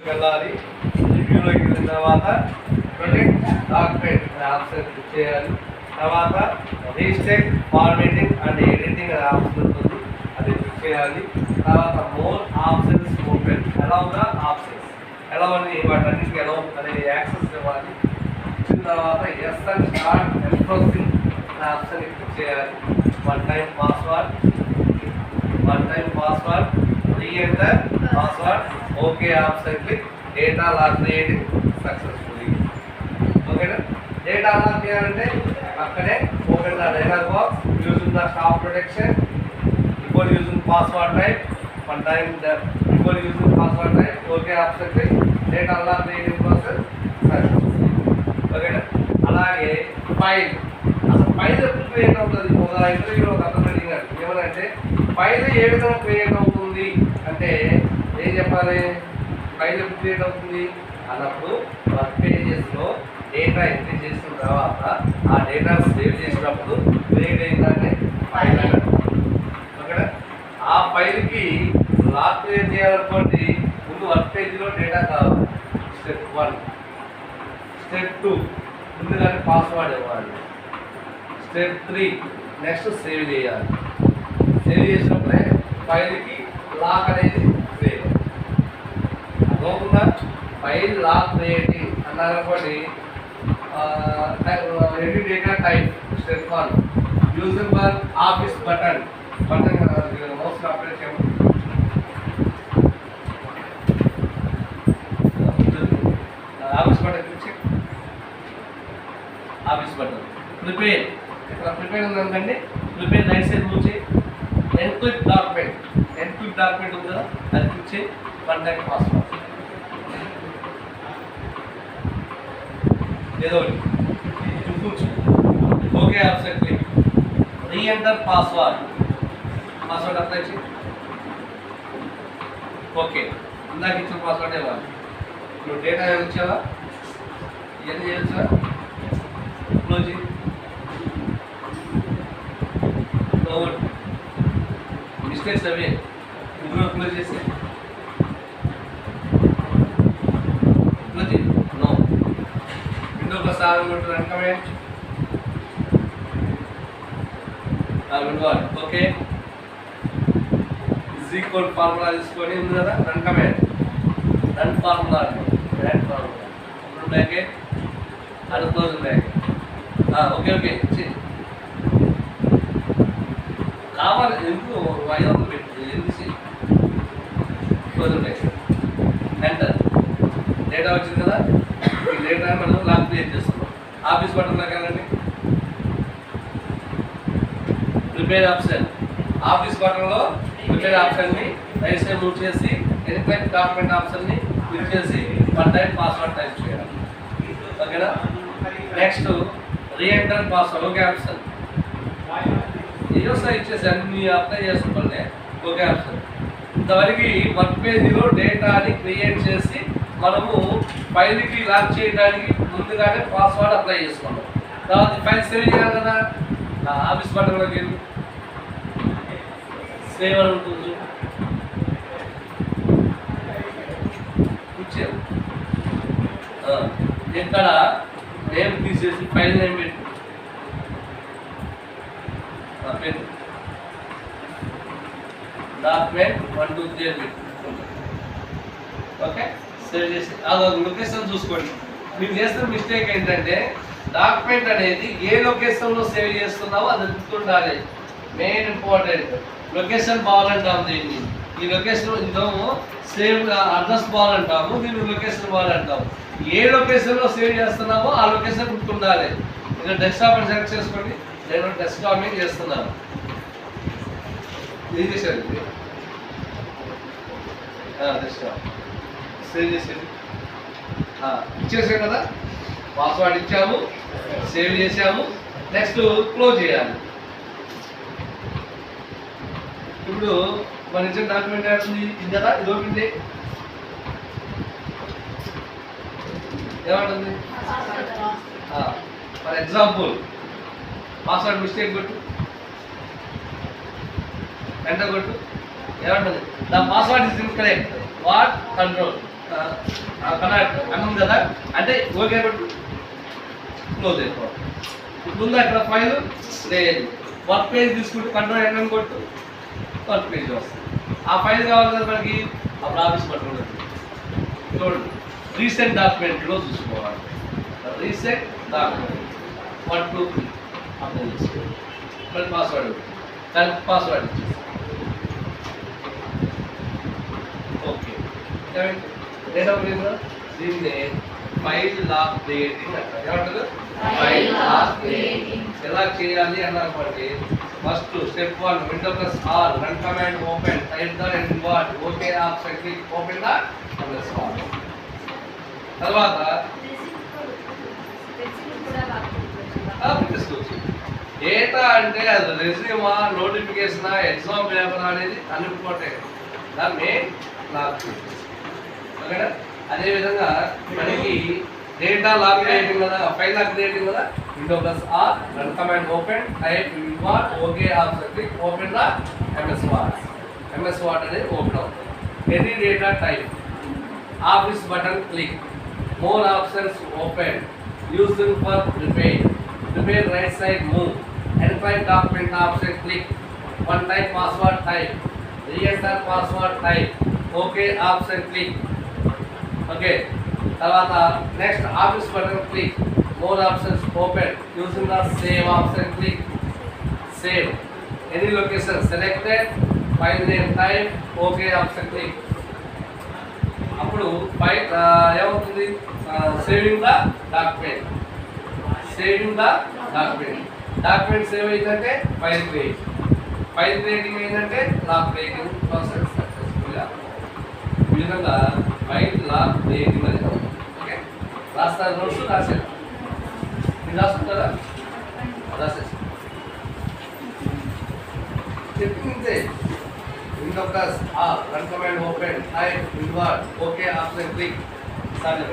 వెళ్ళాలి. రివ్యూలోకి వెళ్ళిన తర్వాత ప్రొజెక్ట్ డాక్యుమెంట్ ఆప్షన్ క్లిక్ చేయాలి. తర్వాత రీస్టేక్ ఫార్మేటింగ్ అండ్ ఎడిటింగ్ అనే ఆప్షన్ ఉంటుంది, అది క్లిక్ చేయాలి. తర్వాత మోర్ ఆప్షన్స్ ఓపెన్ ఎలా ఉందా ఆప్షన్స్ ఎలా అని వాటన్నిటికి ఎలా అనేది యాక్సెస్ ఇవ్వాలి. ఇచ్చిన తర్వాత ఎస్ అండ్ స్టార్ట్ ఎన్ఫోర్సింగ్ అనే ఆప్షన్ క్లిక్ చేయాలి. One time password reenter password okay option click. Data lock creating successfully. ఓకేనా? డేటా లాక్ చేయాలంటే అక్కడే open the dialog box using the stop protection before using password type one time before using password type okay option click. Data lock creating process successfully. ఓకేనా? అలాగే file అసలు file ఎప్పుడు create అవుతుంది? ఒక ఇంటర్వ్యూలో ఒక అతను అడిగాడు ఏమనంటే ఫైల్ ఏ విధంగా క్రియేట్ అవుతుంది అంటే ఏం చెప్పాలి? ఫైల్ ఎప్పుడు క్రియేట్ అవుతుంది అన్నప్పుడు వర్క్ పేజెస్లో డేటా ఎంట్రీ చేసిన తర్వాత ఆ డేటా సేవ్ చేసినప్పుడు క్రియేట్ అయిందంటే ఫైల్ అన్నట్టు. ఓకేనా? ఆ ఫైల్కి లాక్ క్రియేట్ చేయాలనుకోండి ముందు వర్క్ పేజీలో డేటా కావాలి. స్టెప్ 1. స్టెప్ 2 ముందుగానే పాస్వర్డ్ ఇవ్వాలి. స్టెప్ 3 నెక్స్ట్ సేవ్ చేయాలి. సేవ్ చేసినప్పుడే ఫైల్కి లాక్ అనేది క్రియేట్ అవుతుందా? ఫైల్ లాక్ క్రియేటింగ్ అన్నారనుకోండి edit data type step 1 using for office button mouse operate చేయడం ఆఫీస్ బటన్ క్లిక్ చేయండి. ఆఫీస్ బటన్ ప్రిపేర్ ఇక్కడ ప్రిపేర్ ఉందండి. ప్రిపేర్ రైట్ సైడ్ మూవ్ చేయి. ఎన్క్రిప్ట్ డాక్యుమెంట్ ఉంది కదా అది క్లిక్ చేయి. వన్ టైం పాస్వర్డ్ ఏదో ఒకటి చూపించు. Okay option click. Re-enter password apply చేయి. ఓకే ఇందాక ఇచ్చిన పాస్వర్డ్ ఇవ్వాలి. నువ్వు డేటా ఇచ్చావా ఇవన్నీ చేయొచ్చా? క్లోజ్ మిస్టేక్స్ అవే ఇందులో క్లోజ్ చేసి close no window plus R ఉంటుంది వెనకమే విండో ఓకే ఈక్వల్ ఫార్ములా తీసుకొని ఉంది కదా రన్ కమాండ్ రన్ ఫార్ములా ఇప్పుడు బ్రాకెట్ అది క్లోజ్ బ్రాకెట్ ఓకే ఓకే కావాలి ఎందుకు 500 పెట్టి ఎందుకు క్లోజ్ బ్రాకెట్ ఎంటర్. డేటా వచ్చింది కదా ఈ డేటా మనం లాక్ క్రియేట్ చేస్తున్నాం. ఆఫీస్ బటన్లోకి వెళ్ళండి. ప్రిపేర్ ఆప్షన్ ఆఫీస్ బటన్లో ప్రిపేర్ ఆప్షన్ని రైట్ సైడ్ మూవ్ చేసి ఎన్క్రిప్ట్ డాక్యుమెంట్ ఆప్షన్ని క్లిక్ చేసి వన్ టైం పాస్వర్డ్ టైప్ చేయాలి. ఓకేనా? Next re-enter password okay option ఏదో ఇచ్చేసి అన్ని అప్లై చేసుకోండి. ఓకే ఆప్షన్ ఇంతవరకు వర్క్ పేజీలో డేటాని క్రియేట్ చేసి మనము ఫైల్కి లాక్ చేయడానికి ముందుగానే పాస్వర్డ్ అప్లై చేసుకున్నాం. తర్వాత ఫైల్ సేవ్ చేయాలి కదా ఆఫీస్ బటన్లోకి వెళ్ళి సేవ్ అని ఉంటుంది. ఇక్కడ నేమ్ తీసేసి ఫైల్ నేమ్ పెట్టు. డాక్యుమెంట్ 1 2 3 అని పెట్టు. ఓకే సేవ్ చేసి లొకేషన్ చూసుకోండి. మీరు చేస్తున్న మిస్టేక్ ఏంటంటే డాక్యుమెంట్ అనేది ఏ లొకేషన్లో సేవ్ చేస్తున్నావో అది గుర్తుండాలి. మెయిన్ ఇంపార్టెంట్ లొకేషన్ బాల్ అంటాము దీన్ని. ఈ లొకేషన్ ఇదేమో సేవ్ అడ్రస్ బాల్ అంటాము, దీన్ని లొకేషన్ బాల్ అంటాము. ఏ లొకేషన్లో సేవ్ చేస్తున్నామో ఆ లొకేషన్ గుర్తుండాలి. మీరు డెస్క్టాప్ అని సెలెక్ట్ చేసుకోండి. నేను డెస్క్టాప్ మీద చేస్తున్నాను. ఏం చేశారు డెస్క్టాప్ సేవ్ చేసేది ఇచ్చేసాం కదా పాస్వర్డ్ ఇచ్చాము సేవ్ చేసాము. నెక్స్ట్ క్లోజ్ చేయాలి. ఇప్పుడు మన ఇచ్చిన డాక్యుమెంట్ ఏమవుతుంది ఇది కదా ఇది ఓపెన్ చేయి. ఏమంటుంది ఫర్ ఎగ్జాంపుల్ పాస్వర్డ్ మిస్టేక్ కొట్టు ఎంటర్ కొట్టు ఏమంటుంది the password is incorrect what control connect అన్నాం కదా, అంటే ఓకే పెట్టు క్లోజ్ అయిపోవాలి. ముందు అక్కడ ఫైల్ లేదు, వర్క్ పేజ్ తీసుకుంటే కంట్రోల్ ఎన్ఎం కొట్టు వర్క్ పేజ్ వస్తుంది. ఆ ఫైల్ కావాలి కదా మనకి, అప్పుడు ఆఫీస్ బటన్ ఉంటుంది చూడండి. రీసెంట్ డాక్యుమెంట్లో చూసుకోవాలి. రీసెంట్ డాక్యుమెంట్ 1 2 3 అప్లై చేసుకోవాలి. మళ్ళీ పాస్వర్డ్ దానికి పాస్వర్డ్ ఇచ్చేసి ఓకే. డేటా ప్లేస్ దీన్ని ఫైల్ లాక్ క్రియేటింగ్ అంటారు. ఏమంటారు? File lock creating. ఎలా చేయాలి అన్నప్పటికీ first step 1 window plus R run command open type the and what okay option click open the plus R. తర్వాత డేటా అంటే అది రెజ్యూమా, నోటిఫికేషన్, ఎగ్జామ్ పేపర్ అనేది అనుకుంటే దాన్ని లాక్ ఓకేనా. అదేవిధంగా మనకి డేటా లాక్ క్రియేటింగ్ కదా, ఫైల్ లాక్ క్రియేటింగ్ కదా, window plus R run command open type what okay option click open the MS Word. MS Word అనేది ఓపెన్ అవుతుంది. Any data type office button click more options open using for prepare right side move encrypt document option click one time password type re-enter password type okay option click okay. తర్వాత next office button click more options open using the save option click save any location selected file name type okay option click. అప్పుడు file ఏమవుతుంది? Saving the document. Saving the document. Document save అయిందంటే file create. File creating అయిందంటే lock creating process సక్సెస్ఫుల్గా. ఈ విధంగా file lock creating అనేది అవుతుంది. Okay, రాస్తారు నోట్స్ రాసేది మీరు రాసుకుంటారా? రాసేసి చెప్పిందే window plus R run command open type invert okay option click sir.